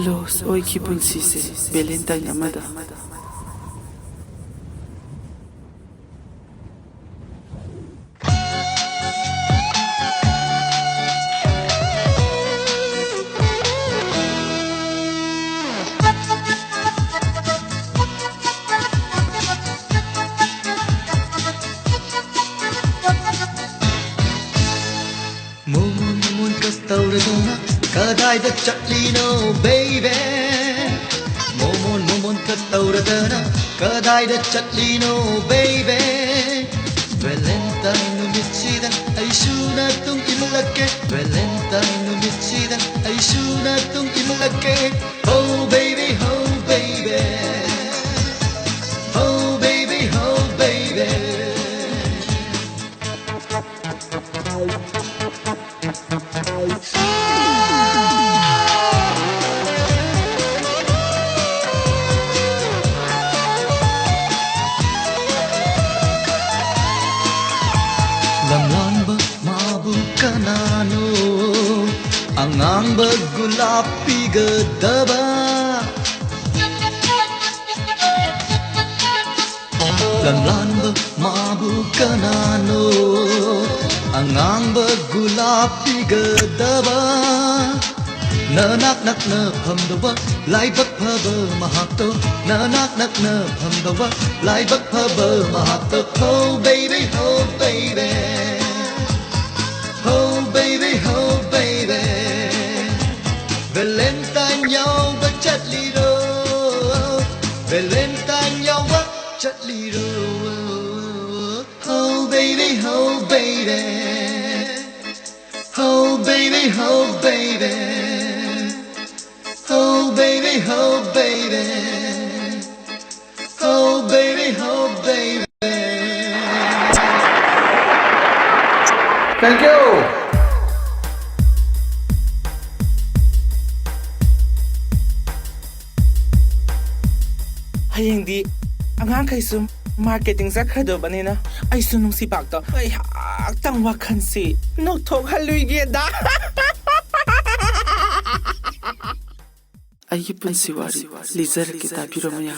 Lost oiki punsise Valentine amada. Moon kastorana kadai da chatlino baby Moon kastorana kadai da chatlino baby Valentine numitsidan ay suna tung imlake Valentine numitsidan ay suna tung imlake Oh baby oh baby Oh baby oh baby Lamlan mabu kanano Angang gulapi gadaba Lamlan mabu kanano Angang gulapi gadaba Nanak nak na phamdawa lai bak phaba mahato Nanak nak na phamdawa lai bak phaba mahato Oh baby oh baby Oh baby oh baby Valentine nhau ba chat li ro Valentine nhau ba chat li ro Oh baby oh baby Oh baby oh baby Oh baby, oh baby, oh baby, oh baby. Thank you. Hayang di angang kay sum marketing zakhadobanina ay sunong si Bakto ay haktang wakan si no tok haluigi da. Ayi punsi wari lizar kita biro maya